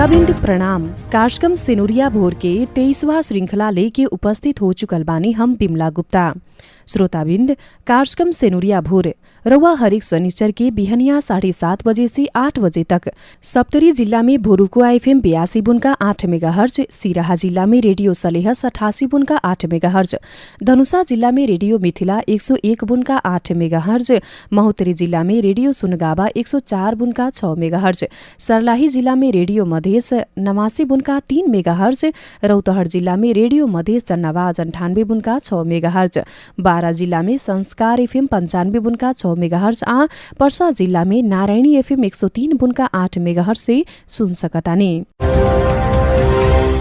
श्रोताबिन्द प्रणाम। कार्यक्रम सिनुरिया भोर के 23वां श्रृंखला लेके उपस्थित हो चुकल बानी हम बिमला गुप्ता। श्रोताबिन्द कार्यक्रम सिनुरिया भोर रउआ हरेक शनिचर के बिहनिया 7:30 बजे से 8 बजे तक सप्तरी जिल्ला में भोरुकुवा एफएम 82.8 मेगाहर्ज, सिराहा जिल्ला में रेडियो सलेहस 88.8 मेगाहर्ज, धनुषा जिल्ला में रेडियो मिथिला 101.8 मेगाहर्ज, महोत्तरी जिल्ला में रेडियो सुनगावा 104.6 मेगाहर्ज, सर्लाही जिल्ला में रेडियो मधेस 89.3 मेगाहर्ज, रौतहट जिल्ला में रेडियो मधेस चन्नावाज 98.6 मेगाहर्ज, बारा जिल्ला में संस्कार एफएम 95.6 मेगाहर्ज आ पर्सा जिल्ला में नारायणी एफएम 103.8 मेगाहर्ज से सुन सकतानी।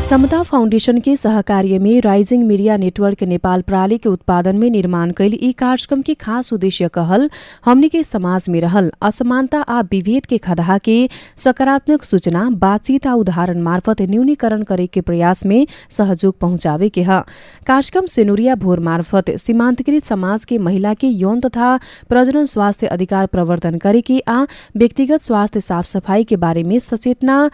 समता फाउन्डेशन के सहकार्य में राइजिङ मीडिया नेटवर्क नेपाल प्रणाली के उत्पादन में निर्माण कैल ई कार्यक्रम के खास उद्देश्य कहल हमनी के समाज में रहल असमानता आ विभेद के खदहा के सकारात्मक सूचना, बातचीत आ उदाहरण मार्फत न्यूनीकरण करे के प्रयास में सहयोग पहुंचावे के ह। कार्यक्रम सिनुरिया भोर मार्फत सीमान्तकृत समाज के महिला के यौन तथा प्रजनन स्वास्थ्य अधिकार प्रवर्तन करे के आ व्यक्तिगत स्वास्थ्य साफ सफाई के बारे में सचेतना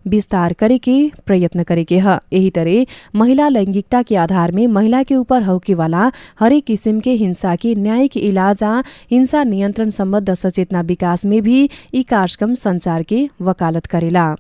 विस्तार करे के प्रयत्न करे के ह। यही तरह महिला लैंगिकता के आधार में महिला के ऊपर होके वाला हरेक किसिम के हिंसा के न्यायिक इलाज आ हिंसा नियंत्रण सम्बद्ध सचेतना विकास में भी ई कार्यक्रम संचार के वकालत करेला।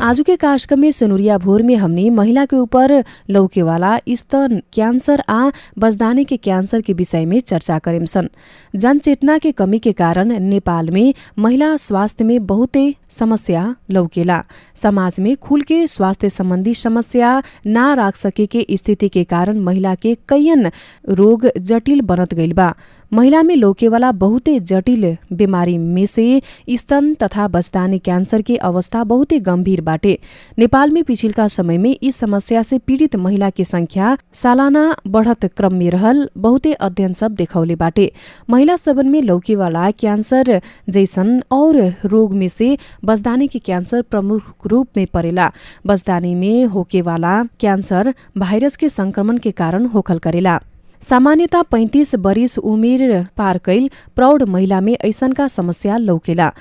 आज के कार्यक्रम में सनुरिया भोर में हमने महिला के ऊपर लौके वाला स्तन कैंसर आ बजदाने के कैंसर के विषय में चर्चा करेम सन। जनचेतना के कमी के कारण नेपाल में महिला स्वास्थ्य में बहुते समस्या लौकेला। समाज में खुल के स्वास्थ्य संबंधी समस्या ना राख सके के स्थिति के कारण महिला के कईयन रोग जटिल बनत गइल बा। महिला में लौकेवाला बहुते जटिल बीमारी में से स्तन तथा बजदाने कैंसर के अवस्था बहुते गंभीर बाटे। नेपाल में पिछिलका समय में इस समस्या से पीड़ित महिला की संख्या सालाना बढ़त क्रम में रहल बहुते अध्ययन सब देखौले बाटे। महिला सबन में लौकेवाला कैंसर जैसन और रोग में से बजदाने के कैंसर प्रमुख रूप में परेला। बजदाने में होकेवाला कैंसर वायरस के संक्रमण के कारण होखल करेला। सामान्यतः 35 बरिस उमेर पार कैल प्रौढ़ महिला में ऐसनका समस्या लौकेला।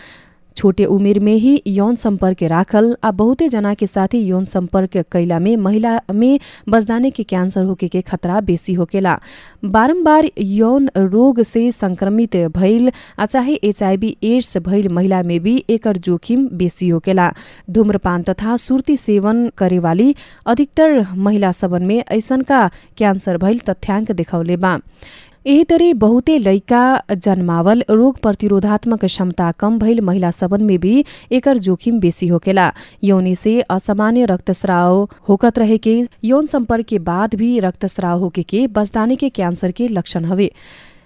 छोटे उमेर में ही यौन संपर्क राखल आ बहुते जना के साथ ही यौन संपर्क कैला में महिला में बजदाने के कैंसर होके के खतरा बेसी होकेला। बारंबार यौन रोग से संक्रमित भइल आ चाहे HIV एड्स भइल महिला में भी एकर जोखिम बेसी होकेला। धूम्रपान तथा सुर्ती सेवन करेवाली अधिकतर महिला सबन में ऐसनका कैंसर भइल तथ्याङ्क देखौले बा। यही तरी बहुते लइका जन्मावल रोग प्रतिरोधात्मक क्षमता कम भइल महिला सबन में भी एकर जोखिम बेसी होकेला। यौनी से असामान्य रक्तस्राव होकत रहे के यौन संपर्क के बाद भी रक्तस्राव होके के बजदाने के कैंसर के लक्षण हवे।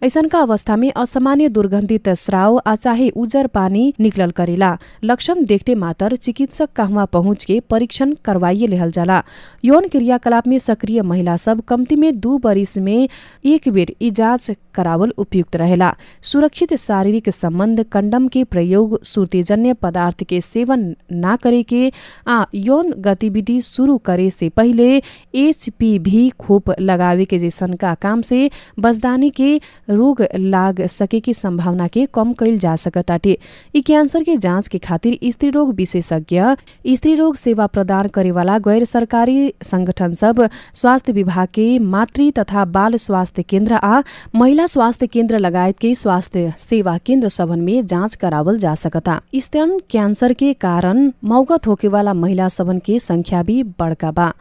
ऐसनका अवस्था में असामान्य दुर्गंधित स्राव आ चाहे उजर पानी निकलल करेला। लक्षण देखते मात्र चिकित्सक कहवा पहुँच के परीक्षण करवाइए लेहल जाला। यौन क्रियाकलाप में सक्रिय महिला सब कम्ती में 2 बरिस में एक बेर ई जाँच करावल उपयुक्त रहेला। सुरक्षित शारीरिक संबंध, कंडम के प्रयोग, सुर्तीजन्य पदार्थ के सेवन ना करे के आ यौन गतिविधि शुरू करे से पहिले HPV खोप लगावे के जैसनका काम से बजदाने के रोग लाग सके की संभावना के कम कैल जा सकताटे। ई कैंसर के जांच के खातिर स्त्री रोग विशेषज्ञ, स्त्री रोग सेवा प्रदान करेवाला गैर सरकारी संगठन सब, स्वास्थ्य विभाग के मातृ तथा बाल स्वास्थ्य केन्द्र आ महिला स्वास्थ्य केन्द्र लगायत के स्वास्थ्य सेवा केन्द्र सबन में जांच करावल जा सकता। स्तन कैंसर के कारण मौगत होकेवाला महिला सबन के संख्या भी बड़का बा।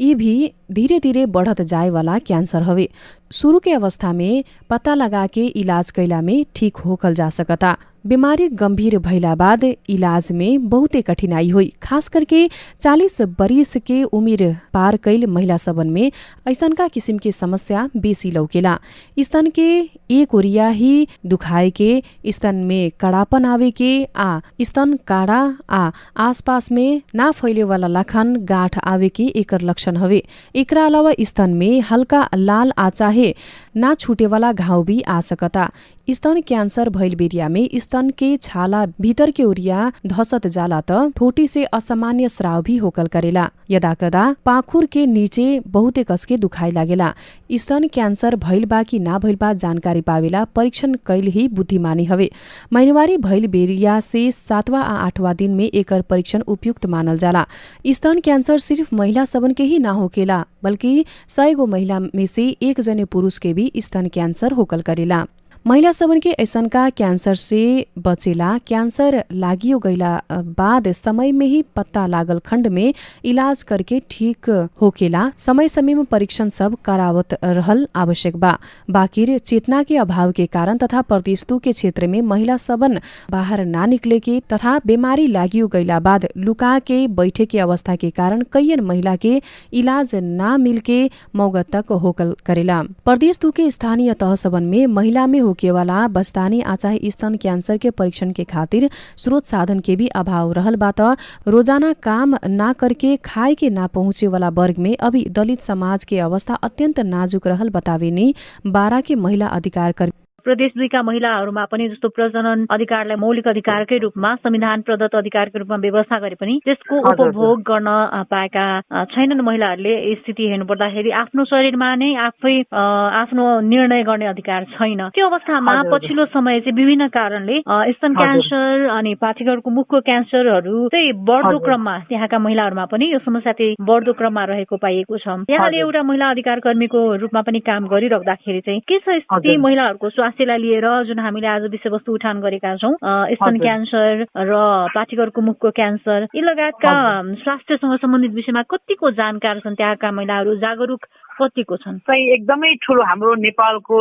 यी भी धीरे धीरे बढ़त जाए वाला कैंसर हवे। शुरू के अवस्था में पता लगा के इलाज कैला में ठीक होखल जा सकता। बीमारी गंभीर भइला बाद इलाज में बहुते कठिनाई हुई। खास करके 40 बरिस के उमेर पार कैल महिला सबन में ऐसनका किसिम के समस्या बेसी लौकेला। स्तन के एक ओरिया ही दुखाए के, स्तन में कड़ापन आवे के आ स्तन काड़ा आ आसपास में ना फैले वाला लक्षण गांठ आवे के एकर लक्षण हवे। एकरा अलावा स्तन में हल्का लाल आ चाहे ना छूटे वाला घाव भी आ सकता। स्तन कैंसर भइल बेरिया में स्तन स्तन के छाला भीतर के ओरिया धसत जाला त ठोटी से असामान्य स्राव भी होकल करेला। यदाकदा पाखुर के नीचे बहुते कसके दुखाइ लागेला। स्तन क्यान्सर भइल बा कि ना भइल बा जानकारी पावेला परीक्षण कैल ही बुद्धिमानी हवे। महिनावारी भइल बेरिया से 7वां आ 8वां दिन में एकर परीक्षण उपयुक्त मानल जाला। स्तन क्यान्सर सिर्फ महिला सबन के ही ना होकेला बल्कि 100 गो महिला में से 1 जने पुरुष के भी स्तन क्यान्सर होकल करेला। महिला सबन के ऐसनका क्यान्सर से बचेला क्यान्सर लागियो गईला बाद समय में ही पत्ता लागल खण्ड में इलाज करके ठीक होकेला। समय समय में परीक्षण सब करावत रहल आवश्यक बा। बाकिर चेतना के अभाव के कारण तथा प्रतिस्तु के क्षेत्र में महिला सबन बाहर ना निकले के तथा बीमारी लागियो गईला बाद लुका के बैठे के अवस्था के कारण कईयन महिला के इलाज ना मिलके मौत तक होकल करेला। प्रतिस्तु के स्थानीय तह सबन में महिला में केवाला बस्तानी आ चाहे स्तन क्यान्सर के परीक्षण के खातिर स्रोत साधन के भी अभाव रहल बा त रोजाना काम ना करके खाए के ना पहुँचे वाला वर्ग में अभी दलित समाज के अवस्था अत्यन्त नाजुक रहल बतावेनी बारा के महिला अधिकार प्रदेश 2 का महिलाहरूमा पनि जस्तो प्रजनन अधिकारलाई मौलिक अधिकारकै रूपमा संविधान प्रदत्त अधिकारकै रूपमा व्यवस्था गरे पनि त्यसको उपभोग गर्न पाएका छैनन्। महिलाहरूले स्थिति हेर्नु पर्दाखेरि आफ्नो शरीरमा नै आफै आफ्नो निर्णय गर्ने अधिकार छैन। त्यो अवस्थामा पछिल्लो समय चाहिँ विभिन्न कारणले स्तन क्यान्सर अनि पाठेघरको मुखको क्यान्सरहरू चाहिँ बढ्दो क्रममा त्यहाँका महिलाहरूमा पनि यो समस्या चाहिँ बढ्दो क्रममा रहेको पाइएको छ। यहाँले एउटा महिला अधिकार कर्मीको रूपमा पनि काम गरिराख्दाखेरि चाहिँ के छ स्थिति महिलाहरूको स्वास्थ्यलाई लिएर जुन हामीले आज विषयवस्तु उठान गरेका छौं स्तन क्यान्सर र पाठेघरको मुखको क्यान्सर यी लगायतका स्वास्थ्यसँग सम्बन्धित विषयमा कतिको जानकार छन् त्यहाँका महिलाहरू जागरुक कतिको छन्? चाहिँ एकदमै ठुलो हाम्रो नेपालको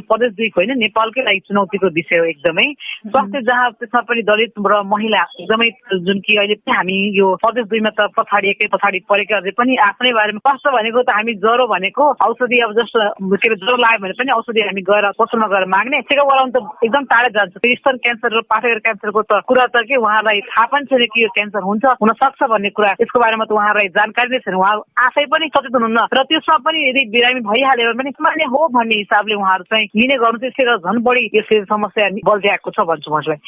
प्रदेश 2 को हैन नेपालकै लागि चुनौतीको विषय हो। एकदमै स्वास्थ्य जहाँ त्यसमा पनि दलित र महिला एकदमै जुन कि अहिले हामी यो प्रदेश 2 मा त पछाडि परेकाहरूले पनि आफ्नै बारेमा कस्तो भनेको त हामी ज्वरो भनेको औषधि अब जस्तो के ज्वरो लाग्यो भने पनि औषधि हामी गएर पसलमा गएर माग्ने चेकअप गराउन त एकदम टाढा जान्छ। स्तन क्यान्सर र पाठेघर क्यान्सरको त कुरा त के उहाँलाई थाहा पनि छैन कि यो क्यान्सर हुन्छ हुन सक्छ भन्ने कुरा यसको बारेमा त उहाँलाई जानकारी नै छैन। उहाँ आफै पनि सचेतन हुन्न र त्यसमा पनि यदि बिरामी भइहाल्यो भने सामान्य हो भन्ने हिसाबले उहाँहरू चाहिँ लिने गर्नु त्यसले गर्दा झन् बढी यसले समस्या बल्झ्याएको छ भन्छु मलाई।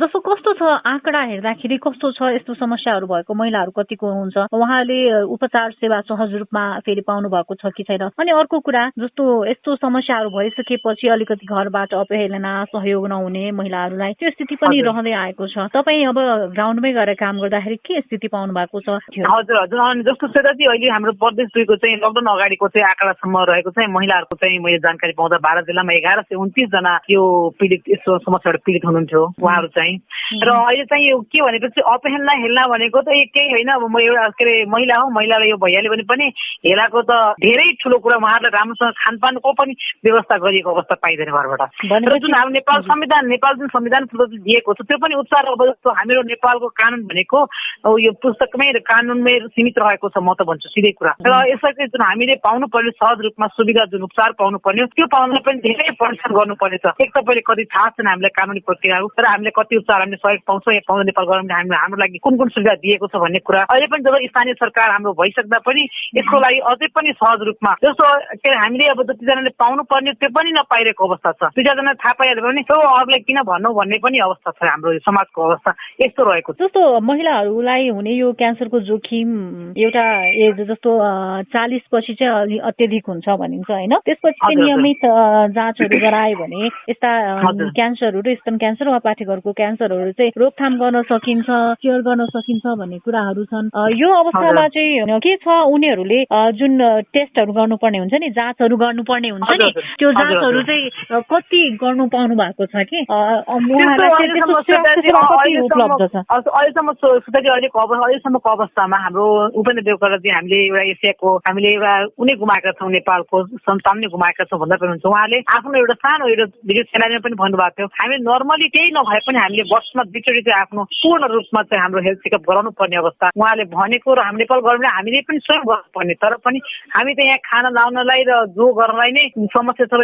जस्तो कस्तो छ आँकडा हेर्दाखेरि कस्तो छ यस्तो समस्याहरू भएको महिलाहरू कतिको हुन्छ उहाँले उपचार सेवा सहज रूपमा फेरि पाउनु भएको छ कि छैन? अनि अर्को कुरा जस्तो यस्तो समस्याहरू भइसकेपछि अलिकति घरबाट अपहेलना सहयोग नहुने महिलाहरूलाई त्यो स्थिति पनि रहँदै आएको छ। तपाईँ अब ग्राउन्डमै गएर काम गर्दाखेरि के स्थिति पाउनु भएको छ? हजुर अनि जस्तो सेदाजी अहिले हाम्रो प्रदेश 2 को चाहिँ लकडाउन अगाडिको चाहिँ आँकडासम्म रहेको चाहिँ महिलाहरूको चाहिँ मैले जानकारी पाउँदा 12 जिल्लामा 1129 जना यो पीडित यस्तो समस्याबाट पीडित हुनुहुन्थ्यो उहाँहरू चाहिँ। र अहिले चाहिँ यो के भनेपछि अपहेलना हेल्ना भनेको त केही होइन। अब म एउटा के अरे महिला हो, महिलालाई यो भइहाल्यो भने पनि हेलाको त धेरै ठुलो कुरा उहाँहरूलाई राम्रोसँग खानपानको पनि व्यवस्था गरिएको अवस्था पाइँदैन घरबाट। र जुन हाम्रो नेपाल जुन संविधान दिएको छ त्यो पनि उपचार अब जस्तो हाम्रो नेपालको कानुन भनेको यो पुस्तकमै र कानुनमै सीमित रहेको छ म त भन्छु सिधै कुरा। र यसरी जुन हामीले पाउनु पर्ने सहज रूपमा सुविधा जुन उपचार पाउनु पर्ने त्यो पाउनलाई पनि धेरै परिश्रम गर्नुपर्ने छ। एक त पहिले कति थाहा छैन हामीलाई कानुनी प्रक्रियाहरू र हामीले कति उपचार हामीले सहयोग पाउँछौँ या पाउँदैन नेपाल गभर्मेन्टले हाम्रो लागि कुन कुन सुविधा दिएको छ भन्ने कुरा अहिले पनि जब स्थानीय सरकार हाम्रो भइसक्दा पनि यसको लागि अझै पनि सहज रूपमा जस्तो के हामीले अब जतिजनाले पाउनु पर्ने त्यो पनि नपाइरहेको अवस्था छ। 2-4 जना थाहा पाइहाल्यो भने त्यो अरूलाई किन भन्नु भन्ने पनि अवस्था छ। हाम्रो समाजको अवस्था यस्तो रहेको छ। जस्तो महिलाहरूलाई हुने यो क्यान्सरको जोखिम एउटा एज जस्तो 40 पछि चाहिँ अत्यधिक हुन्छ भनिन्छ हैन? त्यसपछि चाहिँ नियमित जाँचहरू गरायो भने यस्ता क्यान्सरहरू स्तन क्यान्सर वा पाठेघरको क्यान्सरहरू चाहिँ रोकथाम गर्न सकिन्छ, केयर गर्न सकिन्छ भन्ने कुराहरू छन्। यो अवस्थामा चाहिँ के छ उनीहरूले जुन टेस्टहरू गर्नुपर्ने हुन्छ नि जाँचहरू गर्नुपर्ने हुन्छ नि त्यो जाँचहरू चाहिँ कति गर्नु पाउनु भएको छ कि अहिलेसम्मको अवस्थामा हाम्रो उपेन्द्र देवकोटाजी हामीले एउटा एसियाको हामीले एउटा उनी गुमाएका छौँ नेपालको सन्तान नै गुमाएका छौँ भन्दा पनि हुन्छ। उहाँले आफ्नो एउटा सानो एउटा भिडियो च्यानलमा पनि भन्नुभएको थियो हामी नर्मली केही नभए पनि हामीले वर्षमा 2 चोटि चाहिँ आफ्नो पूर्ण रूपमा चाहिँ हाम्रो हेल्थ चेकअप गराउनु पर्ने अवस्था उहाँले भनेको र हाम्रो नेपाल गभर्मेन्टले हामीले पनि स्वयं गर्नुपर्ने। तर पनि हामी त यहाँ खाना लाउनलाई र जो गर्नलाई नै समस्या छ।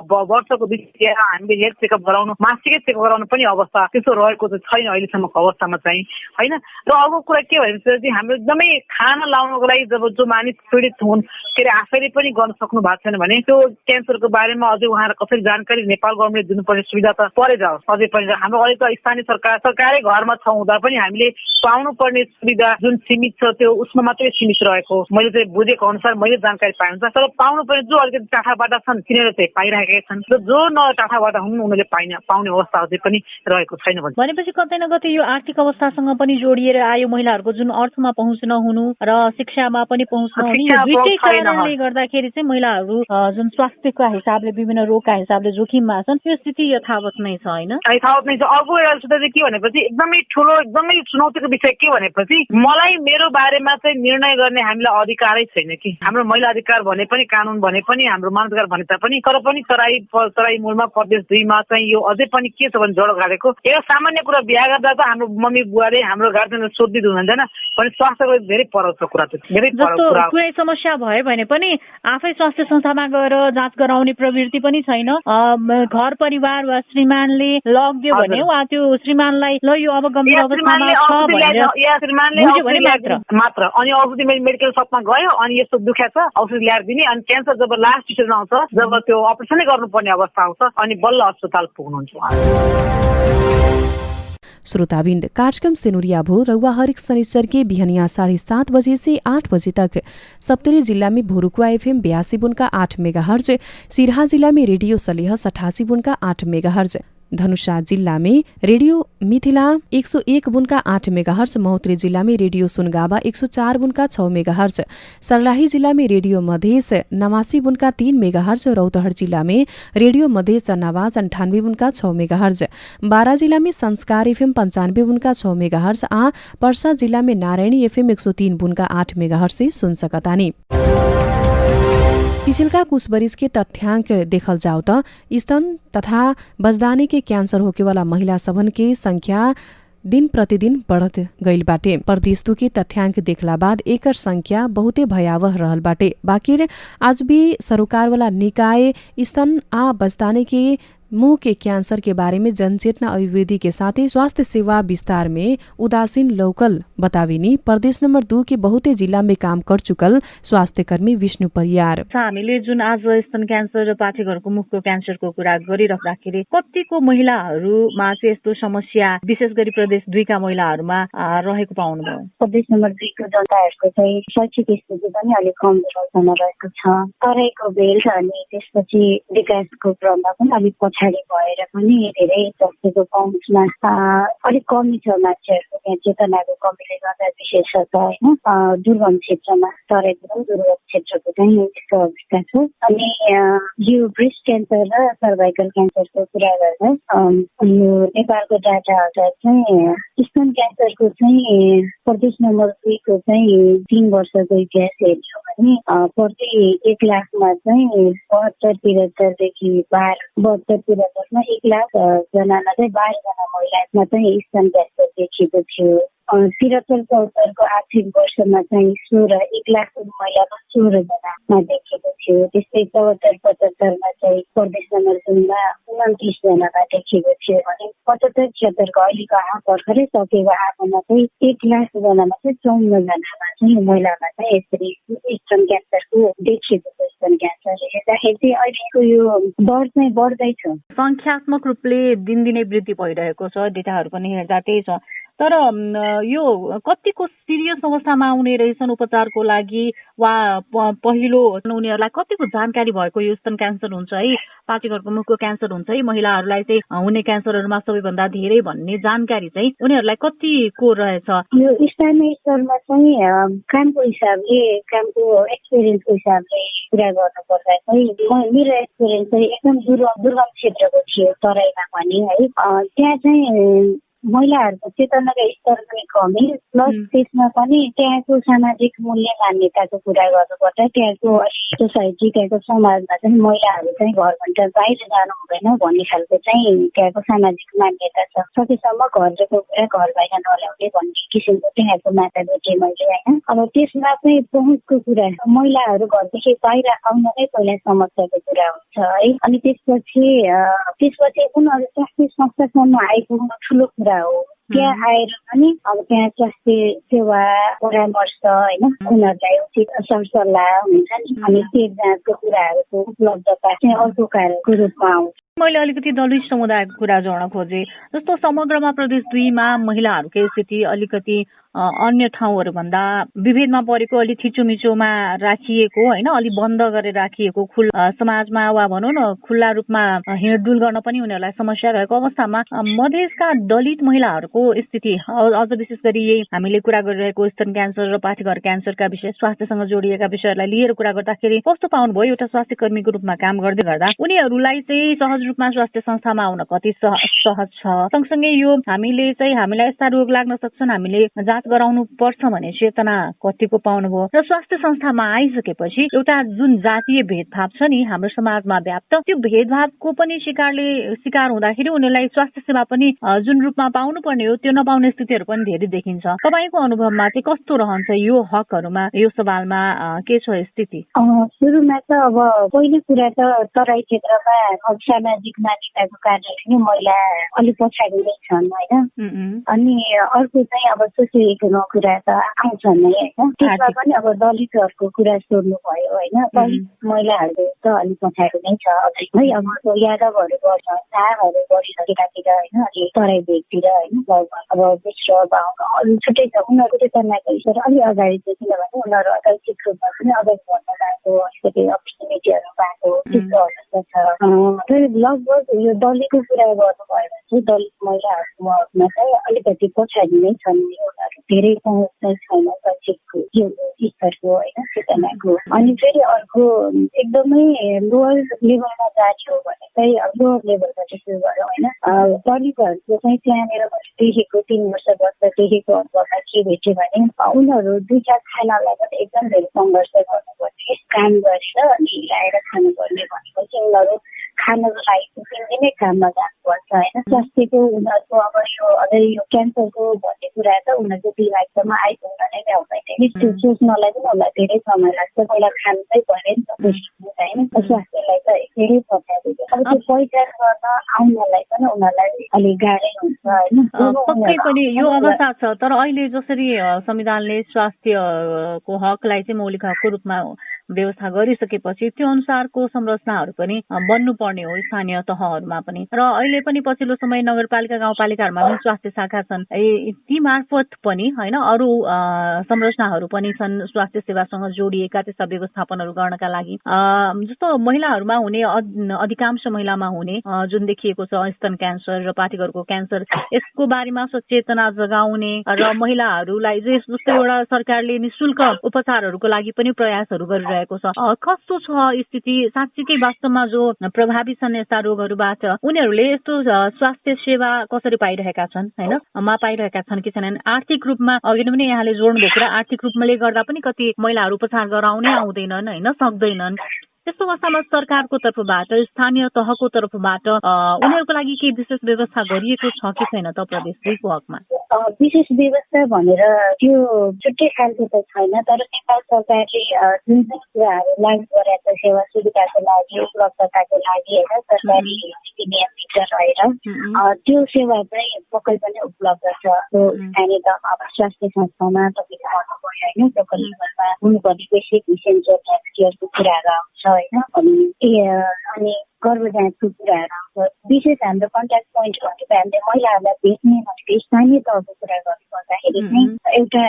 वर्षको 2 चोटि हामीले हेल्थ चेकअप गराउनु मासिकै चेकअप गराउनु पनि अवस्था त्यस्तो रहेको चाहिँ छैन अहिलेसम्मको अवस्थामा चाहिँ होइन। र अर्को कुरा के भनेपछि हाम्रो एकदमै खाना लाउनको लागि जब जो मानिस पीडित हुन् के उहाँले आफैले पनि गर्न सक्नु भएको छैन भने त्यो क्यान्सरको बारेमा अझै उहाँलाई कसरी जानकारी नेपाल गभर्मेन्टले दिनुपर्ने सुविधा त परे जाओस् अझै पनि। हाम्रो अहिले त स्थानीय सरकारै घरमा छौँ हुँदा पनि हामीले पाउनुपर्ने सुविधा जुन सीमित छ त्यो उसमा मात्रै सीमित रहेको मैले चाहिँ बुझेको अनुसार मैले जानकारी पाए हुन्छ। तर पाउनुपर्ने जो अलिकति टाढाबाट छन् तिनीहरू चाहिँ पाइरहेका छन्, जो न टाढाबाट हुन् उनीहरूले पाउने अवस्था अझै पनि रहेको छैन। भनेपछि कतै न कतै यो आर्थिक अवस्थासँग पनि जोडिएर आयो महिलाहरूको जुन अर्थमा पहुँच नहुनु र शिक्षामा पनि पहुँच नहुनु, यो दुईटै कारणले गर्दाखेरि चाहिँ महिलाहरू जुन स्वास्थ्यका हिसाबले विभिन्न रोगका हिसाबले जोखिममा छन् त्यो स्थिति यथावत नै छ होइन? यथावत नै छ। अर्को एउटा चाहिँ के भनेपछि एकदमै ठुलो एकदमै चुनौतीको विषय के भनेपछि मलाई मेरो बारेमा चाहिँ निर्णय गर्ने हामीलाई अधिकारै छैन कि। हाम्रो महिला अधिकार भने पनि कानुन भने पनि हाम्रो मानवाधिकार भने तापनि तर पनि तराई मूलमा प्रदेश 2 मा चाहिँ यो अझै पनि के छ भने जड गाडेको यो सामान्य कुरा बिहा गर्दा त हाम्रो मम्मी बुवाले हाम्रो गार्जेनले सोधिदिनु हुँदैन भने स्वास्थ्यको धेरै पर छ कुरा त धेरै पर कुरा। कुनै समस्या भयो भने पनि आफै स्वास्थ्य संस्थामा गएर जाँच गराउने प्रवृत्ति पनि छैन। घर परिवार वा श्रीमानले लगिदियो भने वा त्यो श्रीमानलाई ल यो अब गम्भीर अवस्थामा छ भने मात्र अनि औषधि मेडिकल सपमा गयो अनि यस्तो दुख्या छ औषधि ल्याएर दिने अनि क्यान्सर जब लास्ट स्टेजमा आउँछ जब त्यो अपरेसनै गर्नुपर्ने अवस्था आउँछ अनि बल्ल अस्पताल पुग्नुहुन्छ। श्रोताबिन्द कार्यक्रम सेनुरिया भो रउआ हरेक शनिचर के बिहनिया 7:30 बजे से 8 बजे तक सप्तरी जिला में भोरुकुआ FM 82.8 मेगाहर्ज, सिरहा जिला में रेडियो सलेह 88.8 मेगाहर्ज, धनुषा जिल्ला में रेडियो मिथिला 101.8 मेगाहर्ज, महोत्तरी जिल्ला में रेडियो सुनगावा 104.6 मेगाहर्ज, सर्लाही जिल्ला में रेडियो मधेस 89.3 मेगाहर्ज, रौतहट जिल्ला में रेडियो मधेस नवाज 98.6 मेगाहर्ज, बारा जिल्ला में संस्कार FM 95.6 मेगाहर्ज आ पर्सा जिल्ला में नारायणी FM 103.8 मेगाहर्ज से सुन सकतानी। पिछिलका कुछ बरिस के तथ्यांक देखल जाओ त स्तन तथा बजदाने के क्यान्सर होकेवाला महिला सबन के संख्या दिन प्रतिदिन बढ़त गइल बाटे। परदेशु के तथ्यांक देखला बाद एकर संख्या बहुते भयावह रहल बाटे। बाकिर आज भी सरोकारवाला निकाय स्तन आ बजदाने के मुंह के कैंसर के बारे में जनचेतना अभिवृद्धि के साथ ही स्वास्थ्य सेवा विस्तार में उदासीन लोकल बताविनी प्रदेश नंबर 2 के बहुते जिला में काम कर चुकल स्वास्थ्य कर्मी विष्णु परियार। हामीले जुन आज स्तन क्यान्सर र पाठेघरको मुखको क्यान्सरको कुरा गरिराख्दाखेरि कतिको महिलाहरूमा चाहिँ यस्तो समस्या विशेष गरी प्रदेश 2 का महिलाहरूमा रहेको पाउनुभयो? प्रदेश नम्बर 2 को जनताहरूको चाहिँ शैक्षिक स्थिति पनि अलिक कमजोर अवस्थामा रहेको छ। तराईको बेल्ट अनि त्यसपछि विकासको क्रममा पनि अलिक पछाडि भएर पनि धेरै स्वास्थ्यको पहुँचमा अलिक कमी छ। मान्छेहरूको त्यहाँ चेतनाको कमीले गर्दा विशेषतः होइन दुर्गम क्षेत्रमा तराईको दुर्गम क्षेत्रको चाहिँ यस्तो अवस्था छ। अनि यो ब्रेस्ट क्यान्सर र सर्भाइकल क्यान्सरको कुरा गर्दा यो नेपालको डाटा अनुसार चाहिँ स्तन क्यान्सरको चाहिँ प्रदेश नम्बर 2 को चाहिँ 3 वर्षको इतिहास हेर्यो भने प्रति 1 लाखमा चाहिँ 72-73 देखि 72-73मा 1 लाख जनामा चाहिँ 12 जना महिलामा चाहिँ स्तन क्यान्सर देखिएको थियो। 73-74 को आर्थिक वर्षमा चाहिँ 1 लाख महिलामा 16 जनामा देखिएको थियो। त्यस्तै 74-75 मा चाहिँ प्रदेश नम्बर 2 मा 29 जनामा देखिएको थियो भने 75-76 को अहिलेको भर्खरै सकेको आँकडामा चाहिँ 1 लाख जनामा चाहिँ 54 जनामा चाहिँ महिलामा चाहिँ यसरी स्तन क्यान्सरको देखिएको छ। स्तन क्यान्सर हेर्दाखेरि चाहिँ अहिलेको यो दर चाहिँ बढ्दैछ। संख्यात्मक रूपले दिनदिनै वृद्धि भइरहेको छ, डेटाहरू पनि हेर्दा त्यही छ। तर यो कतिको सिरियस अवस्थामा आउने रहेछन् उपचारको लागि वा पहिलो उनीहरूलाई कतिको जानकारी भएको यो स्तन क्यान्सर हुन्छ है, पाठेघरको मुखको क्यान्सर हुन्छ है, महिलाहरूलाई चाहिँ हुने क्यान्सरहरूमा सबैभन्दा धेरै भन्ने जानकारी चाहिँ उनीहरूलाई कतिको रहेछ? यो स्थानीय स्तरमा चाहिँ कामको हिसाबले कामको एक्सपिरियन्सको हिसाबले कुरा गर्नुपर्दा चाहिँ मेरो एक्सपिरियन्स चाहिँ एकदम दुर्गम क्षेत्रको थियो तराईमा पनि है। त्यहाँ चाहिँ महिलाहरूको चेतनाको स्तर पनि कमी प्लस त्यसमा पनि त्यहाँको सामाजिक मूल्य मान्यताको कुरा गर्नुपर्दा त्यहाँको सोसाइटी त्यहाँको समाजमा चाहिँ महिलाहरू चाहिँ घरबाट बाहिर जानु हुँदैन भन्ने खालको चाहिँ त्यहाँको सामाजिक मान्यता छ। सकेसम्म घरको कुरा घर बाहिर नल्याउने भन्ने किसिमको त्यहाँको माता भेटेँ मैले होइन। अब त्यसमा चाहिँ पहुँचको कुरा महिलाहरू घरदेखि बाहिर आउन नै पहिला समस्याको कुरा हुन्छ है। अनि त्यसपछि उनीहरू स्वास्थ्य संस्थासम्म आइपुग्नु ठुलो कुरा हो। त्यहाँ आएर पनि अब त्यहाँ स्वास्थ्य सेवा परामर्श होइन उनीहरूलाई उचित सरसल्लाह हुन्छ नि अनि पेट जाँचको कुराहरूको उपलब्धता चाहिँ अर्को कार्यको रूपमा आउँछ। मैले अलिकति दलित समुदायको कुरा जोड्न खोजेँ। जस्तो समग्रमा प्रदेश 2 मा महिलाहरूकै स्थिति अलिकति अन्य ठाउँहरूभन्दा विभेदमा परेको, अलि थिचोमिचोमा राखिएको होइन, अलि बन्द गरेर राखिएको समाजमा वा भनौँ न खुल्ला रूपमा हिँडडुल गर्न पनि उनीहरूलाई समस्या रहेको अवस्थामा मधेसका दलित महिलाहरूको स्थिति अझ विशेष गरी यही हामीले कुरा गरिरहेको स्तन क्यान्सर र पाठेघर क्यान्सरका विषय, स्वास्थ्यसँग जोडिएका विषयहरूलाई लिएर कुरा गर्दाखेरि कस्तो पाउनुभयो? एउटा स्वास्थ्य कर्मीको रूपमा काम गर्दै गर्दा उनीहरूलाई चाहिँ सहज रूपमा स्वास्थ्य संस्थामा आउन कति सहज छ? सँगसँगै यो हामीलाई यस्ता रोग लाग्न सक्छन्, हामीले जाँच गराउनु पर्छ भन्ने चेतना कतिको पाउनुभयो? र स्वास्थ्य संस्थामा आइसकेपछि एउटा जुन जातीय भेदभाव छ नि हाम्रो समाजमा व्याप्त, त्यो भेदभावको पनि शिकार हुँदाखेरि उनीहरूलाई स्वास्थ्य सेवा पनि जुन रूपमा पाउनु पर्ने हो त्यो नपाउने स्थितिहरू पनि धेरै देखिन्छ। तपाईँको अनुभवमा चाहिँ कस्तो रहन्छ यो हकहरूमा, यो सवालमा के छ स्थिति? सुरुमा त अब पहिलो कुरा त तराई क्षेत्रमा सामाजिक मान्यताको कारणले नै महिला अलिक पछाडि नै छन् होइन। अनि अर्को चाहिँ अब सोसियो इकोनोमिक कुरा त आउँछ नै होइन। त्यसमा पनि अब दलितहरूको कुरा सोध्नु भयो होइन। दलित महिलाहरू त अलिक पछाडि नै छ है। अब यादवहरू गर्छ, शाहहरू गरिसकेकातिर होइन, अलि तराई भेगतिर होइन, अब विश्व बाहुन छुट्टै छ उनीहरूको चेतना गइसकेर अलि अगाडि चाहिँ, किनभने उनीहरू अदैचित रूपमा पनि अगाडि बढ्न गएको, अलिकति अपर्च्युनिटीहरू पाएको त्यस्तो अवस्था छ। लगभग यो दलितको कुरा गर्नुभयो भने चाहिँ दलित महिलाहरूमा चाहिँ अलिकति पछाडि नै छन्। उनीहरू धेरै पहुँच चाहिँ छैन शैक्षिकको स्तरको होइन, चेतनाको। अनि फेरि अर्को एकदमै लोवर लेभलमा जाने हो भने चाहिँ लोवर लेभलबाट सुरु गरौँ होइन। दलितहरूको चाहिँ त्यहाँनिर देखेको 3 वर्ष बस्दा देखेको अनुभवमा के भेट्यो भने उनीहरू 2 खानालाई पनि एकदम धेरै सङ्घर्ष गर्नुपर्ने, काम गरेर अनि ल्याएर खानुपर्ने भनेपछि उनीहरू खानको लागि 3 दिनै काममा जानुपर्छ होइन। स्वास्थ्यको उनीहरूको अब यो अझै यो क्यान्सरको भन्ने कुरा त उनीहरूको दिमागसम्म आइपुग्न नै भ्याउँदैन। त्यो सोच्नलाई पनि उनीहरूलाई धेरै समय लाग्छ। पहिला खानु चाहिँ पऱ्यो नि त होइन। स्वास्थ्यलाई त धेरै पछाडि अब त्यो पहिचान गर्न आउनलाई पनि उनीहरूलाई अलिक गाह्रै हुन्छ होइन। पक्कै पनि यो अवस्था छ। तर अहिले जसरी संविधानले स्वास्थ्यको हकलाई चाहिँ मौलिक हकको रूपमा व्यवस्था गरिसकेपछि त्यो अनुसारको संरचनाहरू पनि बन्नुपर्ने हो स्थानीय तहहरूमा पनि। र अहिले पनि पछिल्लो समय नगरपालिका गाउँपालिकाहरूमा पनि स्वास्थ्य शाखा छन्, ती मार्फत पनि होइन अरू संरचनाहरू पनि छन् स्वास्थ्य सेवासँग जोडिएका, त्यस्ता व्यवस्थापनहरू गर्नका लागि। जस्तो महिलाहरूमा हुने अधिकांश महिलामा हुने जुन देखिएको छ स्तन क्यान्सर र पाठेघरको क्यान्सर, यसको बारेमा सचेतना जगाउने र महिलाहरूलाई जस्तो एउटा सरकारले निःशुल्क उपचारहरूको लागि पनि प्रयासहरू गरिरहेको छ। कस्तो छ स्थिति साँच्चीकै वास्तवमा जो प्रभावित छन् यस्ता रोगहरूबाट उनीहरूले यस्तो स्वास्थ्य सेवा कसरी पाइरहेका छन् होइन, पाइरहेका छन् कि छैनन्? आर्थिक रूपमा अघि पनि यहाँले जोड्नुभएको कुरा, आर्थिक रूपले गर्दा पनि कति महिलाहरू उपचार गराउनै आउँदैनन् होइन, सक्दैनन्। त्यस्तो अवस्थामा सरकारको तर्फबाट, स्थानीय तहको तर्फबाट उनीहरूको लागि केही विशेष व्यवस्था गरिएको छ कि छैन त प्रदेश 2 को हकमा? विशेष व्यवस्था भनेर त्यो छुट्टै खालको त छैन। तर नेपाल सरकारले जुन जुन कुराहरू लागू गरेका छ सेवा सुविधाको लागि, उपलब्धताको लागि होइन, सरकारी नियमित रहेर त्यो सेवा चाहिँ पक्कै पनि उपलब्ध छ। स्थानीय तहमा स्वास्थ्य संस्थामा तपाईँले भन्नुभयो होइन, लोकल लेभलमा हुनुपर्ने बेसिक इसेन्सियल हेल्थ केयरको कुराहरू आउँछ होइन। अनि गर्भजाँचको कुराहरू आउँछ। विशेष हाम्रो कन्ट्याक्ट पोइन्ट भनेको हामीले महिलाहरूलाई भेट्ने भनेको स्थानीय तहको कुरा गर्नुपर्दाखेरि चाहिँ एउटा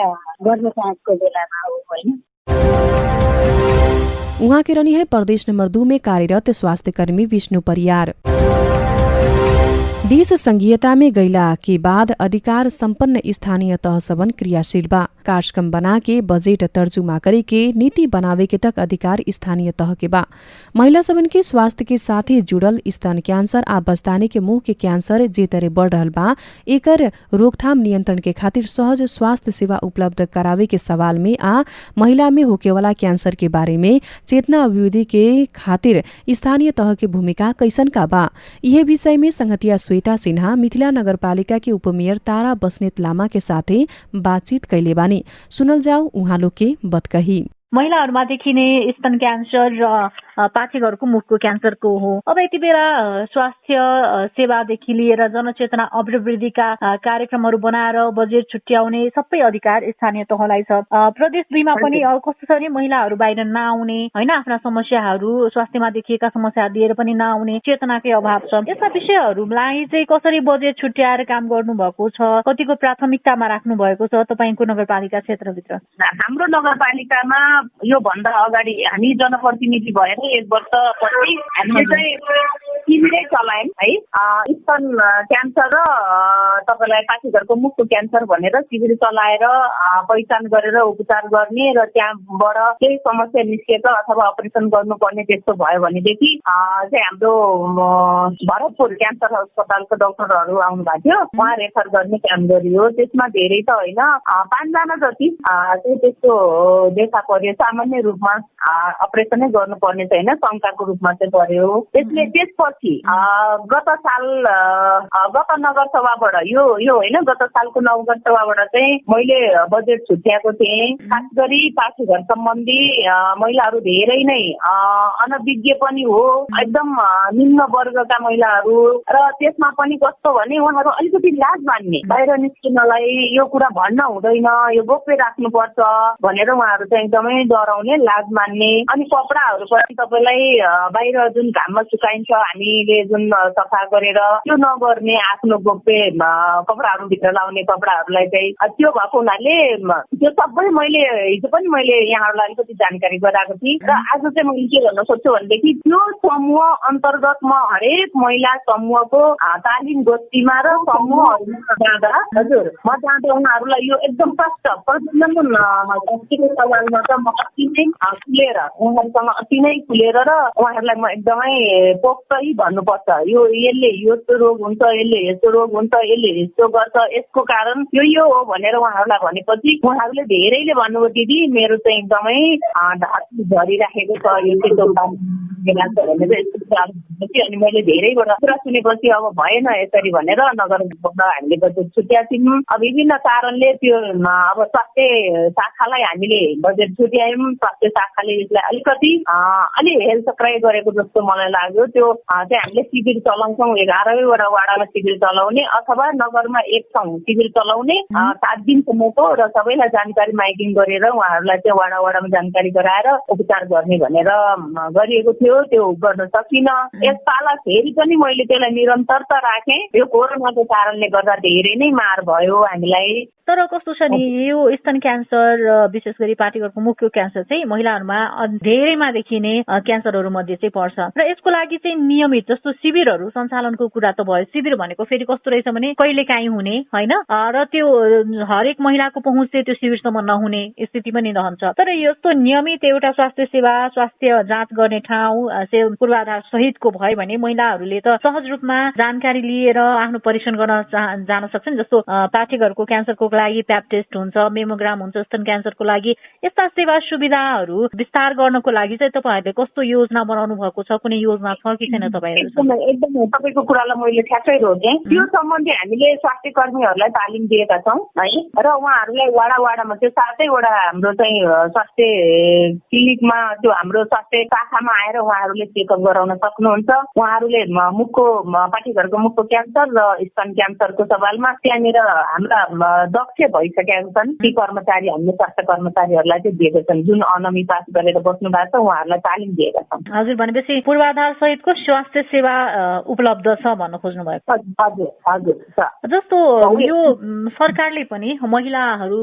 गर्भजाँचको बेलामा हो होइन। उहाँ के रहनी है प्रदेश नंबर 2 में कार्यरत स्वास्थ्यकर्मी विष्णु परियार। 20 संघीयता में गैला के बाद अधिकार संपन्न स्थानीय तह सबन क्रियाशील बा। कार्यक्रम बना के बजेट तर्जुमा करे के नीति बनावे के तक अधिकार स्थानीय तह के बा। महिला सबन के स्वास्थ्य के साथे जुड़ल स्तन कैंसर आ बस्तानी के मुंह के कैंसर जे तरे बढ़ रहल बा, एकर रोकथाम नियंत्रण के खातिर सहज स्वास्थ्य सेवा उपलब्ध करावे के सवाल में आ महिला में होकेवाला कैंसर के बारे में चेतना अभिवृद्धि के खातिर स्थानीय तह के भूमिका कैसन का बा, यह विषय में संगतिया श्वेता सिन्हा मिथिला नगरपालिका के उपमेयर तारा बस्नेत लामा के साथे बातचीत कैले बानी। सुनल जाऊ उहाँ लोग के बतकही। महिलाहरूमा देखिने स्तन क्यान्सर र पाठेघरको मुखको क्यान्सरको हो। अब यति बेला स्वास्थ्य सेवादेखि लिएर जनचेतना अभिवृद्धिका कार्यक्रमहरू बनाएर बजेट छुट्याउने सबै अधिकार स्थानीय तहलाई छ। प्रदेश 2मा पनि कस्तो छ भने महिलाहरू बाहिर नआउने होइन, आफ्ना समस्याहरू स्वास्थ्यमा देखिएका समस्याहरू लिएर पनि नआउने चेतनाकै अभाव छ। यस्ता विषयहरूलाई चाहिँ कसरी बजेट छुट्याएर काम गर्नु भएको छ, कतिको प्राथमिकतामा राख्नु भएको छ तपाईँको नगरपालिका क्षेत्रभित्र? हाम्रो नगरपालिकामा यो भन्दा अगाडि हामी जनप्रतिनिधि भएर 1 वर्षपछि हामीले चाहिँ शिविरै चलायौँ है। स्तन क्यान्सर र तपाईँलाई पाठेघरको मुखको क्यान्सर भनेर शिविर चलाएर पहिचान गरेर उपचार गर्ने र त्यहाँबाट केही समस्या निस्केछ अथवा अपरेसन गर्नुपर्ने त्यस्तो भयो भनेदेखि चाहिँ हाम्रो भरतपुर क्यान्सर अस्पतालको डाक्टरहरू आउनु भएको थियो, उहाँ रेफर गर्ने काम गरियो। त्यसमा धेरै त होइन 5 जना जति चाहिँ त्यस्तो देखा पर्यो। सामान्य रूपमा अपरेसनै गर्नुपर्ने छैन, शङ्काको रूपमा चाहिँ पर्यो। त्यसपछि गत साल गत नगरसभाबाट यो होइन गत सालको नगरसभाबाट चाहिँ मैले बजेट छुट्याएको थिएँ। खास गरी पाठेघर सम्बन्धी महिलाहरू धेरै नै अनभिज्ञ पनि हो, एकदम निम्न वर्गका महिलाहरू र त्यसमा पनि कस्तो भने उहाँहरू अलिकति लाज मान्ने, बाहिर निस्किनलाई यो कुरा भन्न हुँदैन, यो गोप्य राख्नुपर्छ भनेर उहाँहरू चाहिँ एकदमै डराउने, लाज मान्ने। अनि कपडाहरू पनि तपाईँलाई बाहिर जुन घाममा सुकाइन्छ हामीले जुन सफा गरेर त्यो नगर्ने, आफ्नो गोप्य कपडाहरू भित्र लाउने कपडाहरूलाई चाहिँ त्यो भएको हुनाले त्यो सबै मैले हिजो पनि मैले यहाँहरूलाई अलिकति जानकारी गराएको थिएँ। र आज चाहिँ मैले के भन्न सक्छु भनेदेखि त्यो समूह अन्तर्गत म हरेक महिला समूहको तालिम गोष्ठीमा र समूहहरूमा जाँदा म जाँदा उहाँहरूलाई यो एकदम स्पष्ट प्रतिदिन सांस्कृतिक सवालमा त म अति नै खुलेर उहाँहरूसँग अति नै खुलेर र उहाँहरूलाई म एकदमै पोख्दै भन्नुपर्छ, यो यसले यस्तो रोग हुन्छ, यसले यस्तो रोग हुन्छ, यसले यस्तो गर्छ, यसको कारण यो हो भनेर उहाँहरूलाई भनेपछि उहाँहरूले धेरैले भन्नुभयो दिदी मेरो चाहिँ एकदमै ढाँटी झरिराखेको छ, यो चाहिँ अनि मैले धेरैबाट कुरा सुनेपछि अब भएन यसरी भनेर नगरबाट हामीले बजेट छुट्याएको थियौँ। अब विभिन्न कारणले त्यो अब स्वास्थ्य शाखालाई हामीले बजेट छुट्यायौँ। स्वास्थ्य शाखाले यसलाई अलिकति अलि हेलचक्राइ गरेको जस्तो मलाई लाग्यो। त्यो चाहिँ हामीले शिविर चलाउँछौँ, 11वटा वाडामा शिविर चलाउने अथवा नगरमा एक ठाउँ शिविर चलाउने 7 दिनसम्मको र सबैलाई जानकारी माइकिङ गरेर उहाँहरूलाई चाहिँ वाडामा जानकारी गराएर उपचार गर्ने भनेर गरिएको थियो। त्यो गर्न सकिनँ। यसपाला फेरि पनि मैले त्यसलाई निरन्तरता राखेँ। यो कोरोनाको कारणले गर्दा धेरै नै मार भयो हामीलाई। तर कस्तो छ नि, यो स्तन क्यान्सर विशेष गरी पाठेघरको मुखको क्यान्सर चाहिँ महिलाहरूमा धेरैमा देखिने क्यान्सरहरू मध्ये चाहिँ पर्छ र यसको लागि चाहिँ नियमित जस्तो शिविरहरू सञ्चालनको कुरा त भयो। शिविर भनेको फेरि कस्तो रहेछ भने कहिलेकाहीँ हुने होइन र त्यो हरेक महिलाको पहुँच चाहिँ त्यो शिविरसम्म नहुने स्थिति पनि रहन्छ। तर यस्तो नियमित एउटा स्वास्थ्य सेवा, स्वास्थ्य जाँच गर्ने ठाउँ पूर्वाधार सहितको भयो भने महिलाहरूले त सहज रूपमा जानकारी लिएर आफ्नो परीक्षण गर्न जान सक्छन्। जस्तो पाठेघरको क्यान्सरको लागि प्याप टेस्ट हुन्छ, मेमोग्राम हुन्छ, स्तन क्यान्सरको लागि यस्ता सेवा सुविधाहरू विस्तार गर्नको लागि चाहिँ तपाईँहरूले कस्तो योजना बनाउनु भएको छ? कुनै योजना छ कि छैन तपाईँहरू? एकदमै तपाईँको कुरालाई मैले ठ्याक्कै रोकेँ। त्यो सम्बन्धी हामीले स्वास्थ्य कर्मीहरूलाई तालिम दिएका छौँ है र उहाँहरूलाई वाडामा त्यो 7वटा हाम्रो चाहिँ स्वास्थ्य क्लिनिकमा त्यो हाम्रो स्वास्थ्य शाखामा आएर उहाँहरूले चेकअप गराउन सक्नुहुन्छ। उहाँहरूले मुखको पाठेघरको मुखको क्यान्सर र स्तन क्यान्सरको सवालमा त्यहाँनिर हाम्रा दक्ष भइसकेका छन्। ती कर्मचारी हामीले स्वास्थ्य कर्मचारीहरूलाई चाहिँ दिएका छन्, जुन अनमी पास गरेर बस्नु भएको छ उहाँहरूलाई तालिम दिएका छन्। हजुर, भनेपछि पूर्वाधार सहितको स्वास्थ्य सेवा उपलब्ध छ भन्न खोज्नु भएको? हजुर हजुर। जस्तो यो सरकारले पनि महिलाहरू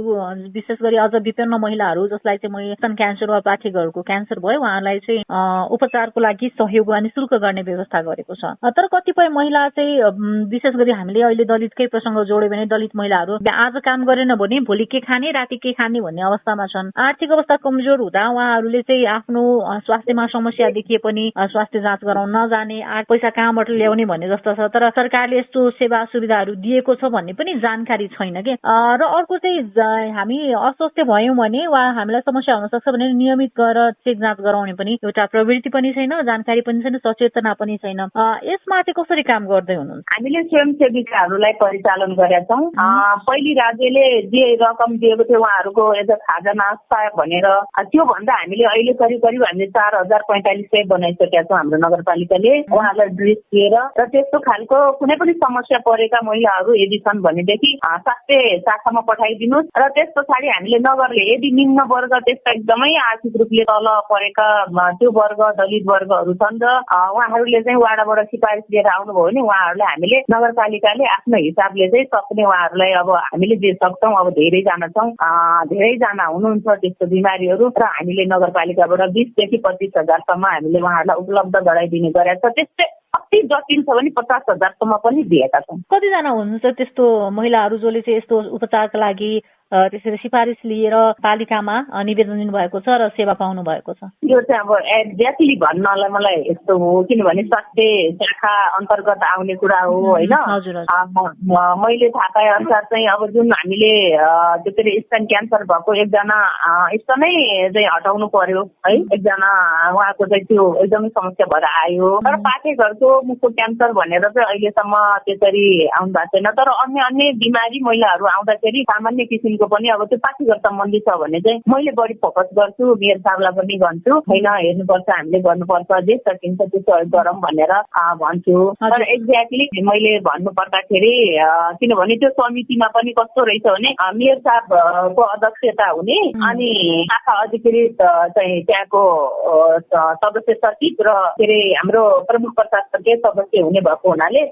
विशेष गरी अझ विपन्न महिलाहरू जसलाई चाहिँ स्तन क्यान्सर वा पाठेघरको क्यान्सर भयो उहाँहरूलाई चाहिँ उपचारको लागि सहयोग वा निःशुल्क गर्ने व्यवस्था गरेको छ। तर कतिपय महिला चाहिँ विशेष गरी हामीले अहिले दलितकै प्रसङ्ग जोड्यो भने दलित महिलाहरू आज काम गरेन भने भोलि के खाने राति के खाने भन्ने अवस्थामा छन्। आर्थिक अवस्था कमजोर हुँदा उहाँहरूले चाहिँ आफ्नो स्वास्थ्यमा समस्या देखिए पनि स्वास्थ्य जाँच गराउन नजाने, पैसा कहाँबाट ल्याउने भन्ने जस्तो छ। तर सरकारले यस्तो सेवा सुविधाहरू दिएको छ भन्ने पनि जानकारी छैन के। र अर्को चाहिँ हामी अस्वस्थ भयौँ भने वा हामीलाई समस्या हुन सक्छ भने नियमित गरेर चेक जाँच गराउने पनि एउटा प्रवृत्ति पनि पनि छैन, जानकारी पनि छैन, सचेतना पनि छैन। यसमा चाहिँ कसरी काम गर्दै हुनुहुन्छ? हामीले स्वयंसेविकाहरूलाई परिचालन गरेका छौँ। पहिली राज्यले जे रकम दिएको थियो उहाँहरूको एउटा खाजाना भनेर त्योभन्दा हामीले अहिले करिब करिब हामीले 4045 बनाइसकेका छौँ हाम्रो नगरपालिकाले उहाँहरूलाई ड्रेस दिएर। र त्यस्तो खालको कुनै पनि समस्या परेका महिलाहरू यदि छन् भनेदेखि स्वास्थ्य शाखामा पठाइदिनुहोस्। र त्यस पछाडि हामीले नगरले यदि निम्न वर्ग त्यस्ता एकदमै आर्थिक रूपले तल परेका त्यो वर्ग दलित वर्गहरू छन् र उहाँहरूले चाहिँ वाडाबाट सिफारिस लिएर आउनुभयो भने उहाँहरूलाई हामीले नगरपालिकाले आफ्नो हिसाबले चाहिँ सक्ने उहाँहरूलाई अब हामीले जे सक्छौँ। अब धेरैजना छौँ, धेरैजना हुनुहुन्छ त्यस्तो बिमारीहरू र हामीले नगरपालिकाबाट 20 देखि 25,000सम्म हामीले उहाँहरूलाई उपलब्ध गराइदिने गरेका छ। त्यस्तै अति जटिल छ भने 50,000सम्म पनि दिएका छौँ। कतिजना हुनुहुन्छ त्यस्तो महिलाहरू जसले चाहिँ यस्तो उपचारका लागि त्यसरी सिफारिस लिएर पालिकामा निवेदन दिनुभएको छ र सेवा पाउनु भएको छ? यो चाहिँ अब एक्ज्याक्टली भन्नलाई मलाई यस्तो हो, किनभने स्वास्थ्य शाखा अन्तर्गत आउने कुरा हो होइन। मैले थाहा पाए अनुसार चाहिँ अब जुन हामीले त्यो के अरे स्तन क्यान्सर भएको एकजना स्तनै चाहिँ हटाउनु पर्यो है, एकजना उहाँको चाहिँ त्यो एकदमै समस्या भएर आयो। तर पाठेघरको मुखको क्यान्सर भनेर चाहिँ अहिलेसम्म त्यसरी आउनु भएको छैन। तर अन्य अन्य बिमारी महिलाहरू आउँदाखेरि सामान्य किसिमको पनि अब त्यो पाठेघर सम्बन्धी छ भने चाहिँ मैले बढी फोकस गर्छु, मेयर साहबलाई पनि भन्छु होइन हेर्नुपर्छ, हामीले गर्नुपर्छ, जे सकिन्छ त्यो सहयोग गरौँ भनेर भन्छु। तर एक्ज्याक्टली मैले भन्नु पर्दाखेरि किनभने त्यो समितिमा पनि कस्तो रहेछ भने मेयर साहबको अध्यक्षता हुने अनि शाखा अधिकृत चाहिँ त्यहाँको सदस्य सचिव र के अरे हाम्रो प्रमुख प्रशासकीय सदस्य हुने भएको हुनाले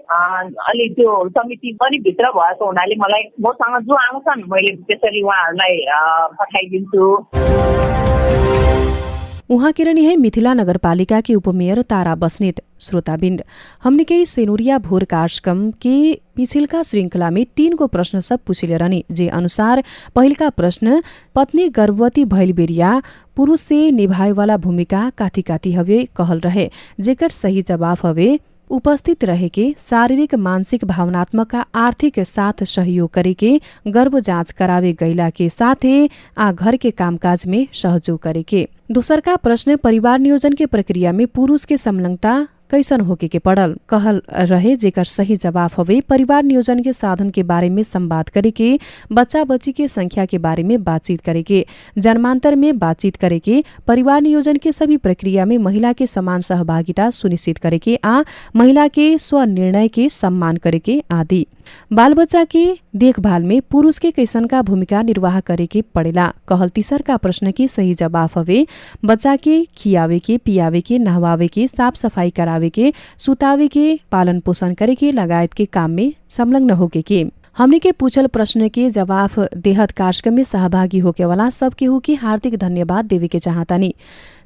अलि त्यो समिति पनि भित्र भएको हुनाले मलाई मसँग जो आउँछन् मैले त्यसरी उहाँहरूलाई पठाइदिन्छु। उहाँ किरण है मिथिला नगरपालिका की उपमेयर तारा बस्नेत। श्रोताबिंद, हमने के सेनुरिया भोर कार्यक्रम के पिछिलका श्रृंखला में 3 गो प्रश्न सब पूछिले रहनी, जे अनुसार पहिलका प्रश्न पत्नी गर्भवती भइल बेरिया पुरुष से निभाएवाला भूमिका काथी काथी हवे कहल रहे, जेकर सही जवाब हवे उपस्थित रहेके शारीरिक मानसिक भावनात्मक आर्थिक साथ सहयोग करेके गर्भ जाँच करावे गैला के साथे आ घर के कामकाज में सहयोग करेके। दोसर का प्रश्न परिवार नियोजन के प्रक्रिया में पुरुष के संलग्नता कैसन होके के पड़ल कहल रहे, जेकर सही जवाब हवे परिवार नियोजन के साधन के बारे में संवाद करेके, बच्चा बच्ची के संख्या के बारे में बातचीत करेके, जन्मांतर में बातचीत करेके, परिवार नियोजन के सभी प्रक्रिया में महिला के समान सहभागिता सुनिश्चित करेके आ महिला के स्वनिर्णय के सम्मान करेके आदि। बाल बच्चा के देखभाल में पुरुष के कैसन का भूमिका निर्वाह करेके पड़ेला कहल तीसर का प्रश्न के सही जवाब हवे बच्चा के खियावे के, पियावे के, नहवावे के, साफ सफाई करावे के, सुतावे के, पालन पोषण करे के लगायत के काम में संलग्न होके के। हमने के पूछल प्रश्न के जवाब देहत कार्यक्रम में सहभागी होके वाला सब केहू के हार्दिक धन्यवाद देवे के चाहतानी।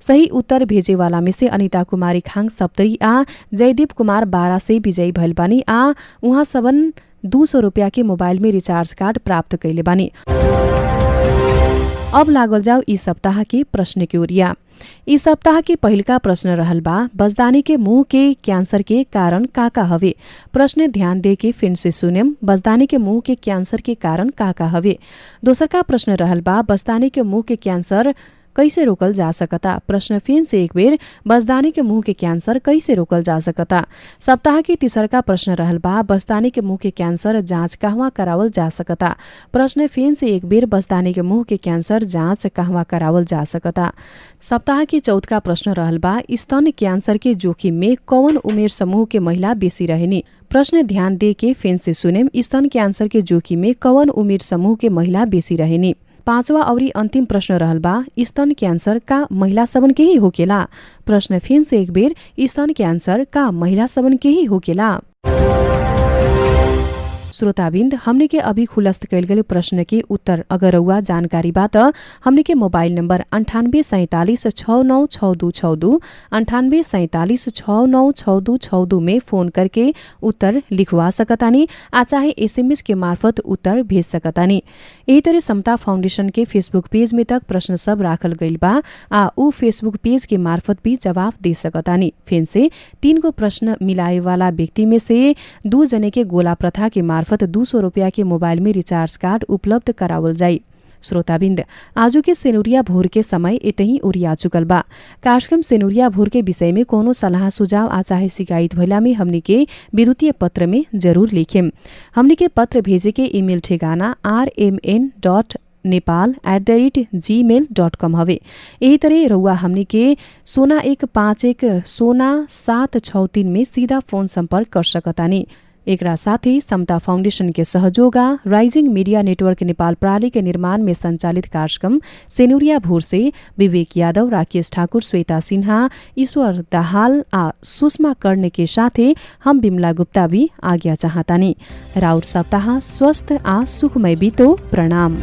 सही उत्तर भेजे वाला में से अनिता कुमारी खांग सप्तरी आ जयदीप कुमार 12 से विजयी भइल बानी आ उहाँ सबन 200 रुपया के मोबाइल में रिचार्ज कार्ड प्राप्त कैले बानी। अब लागल जाओ इस सप्ताह के प्रश्न के ओरिया। इस सप्ताह के पहिलका प्रश्न रहल बा बजदानी के मुंह के कैंसर के कारण काका हवे। प्रश्न ध्यान दे के फिर से सुनेम, बजदानी के मुंह के कैंसर के कारण काका हवे। दोसर का प्रश्न रहल बा बजदानी के मुंह के कैंसर कैसे रोकल जा सकता। प्रश्न फिर से एक बेर, बजदानी के मुंह के कैंसर कैसे रोकल जा सकता। सप्ताह के तीसर का प्रश्न रहल बा बजदानी के मुंह के कैंसर जांच कहवा करावल जा सकता। प्रश्न फिर से एक बेर, बजदानी के मुंह के कैंसर जांच कहवा करावल जा सकता। सप्ताह के चौथा प्रश्न रहल बा स्तन कैंसर के जोखिम में कौन उमेर समूह के महिला बेसी रहेनी। प्रश्न ध्यान दे के फिर से सुनेम, स्तन कैंसर के जोखिम में कौन उमेर समूह के महिला बेसी रहेनी। पांचवा औरी अंतिम प्रश्न रहल बा स्तन कैंसर का महिला सबन के ही होकेला। प्रश्न फिर से एक बेर, स्तन कैंसर का महिला सबन के ही होकेला। श्रोताबिंद, हमने के अभी खुलस्त कैल गए प्रश्न के उत्तर अगर रउआ जानकारी बा त हमने के मोबाइल नंबर 9847696262 9847696262 में फोन करके उत्तर लिखवा सकतानी आ चाहे SMS के मार्फत उत्तर भेज सकतानी। यही तरह समता फाउंडेशन के फेसबुक पेज में तक प्रश्न सब राखल गइल बा आ उ फेसबुक पेज के मार्फत भी जवाब दे सकतानी। फिर से 3 गो प्रश्न मिलाए वाला व्यक्ति में से 2 जने के गोला प्रथा के मार्फत 200 रुपया के मोबाइल में रिचार्ज कार्ड उपलब्ध करावल जाई। श्रोताबिन्द आजु के सेनुरिया भोर के समय एतही उरिया चुकल बा। कार्यक्रम सेनुरिया भोर के विषय में कोनो सलाह सुझाव आ चाहे शिकायत भइला में हमनी के विद्युतीय पत्र में जरूर लिखेम। हमनी के पत्र भेजे के ईमेल ठेगाना rmn.nepal@gmail.com हवे। यही तरह रउआ हमनी के 0151 में सीधा फोन संपर्क कर सकतानी। एकरा साथै समता फाउन्डेशन के सहयोगा राइजिङ मीडिया नेटवर्क नेपाल प्रणाली के निर्माण में संचालित कार्यक्रम सेनुरिया भोर से विवेक यादव, राकेश ठाकुर, श्वेता सिन्हा, ईश्वर दाहाल आ सुषमा कर्णे के साथे हम बिमला गुप्ता भी आज्ञा चाहतानी। राउर सप्ताह स्वस्थ आ सुखमय बीतो। प्रणाम।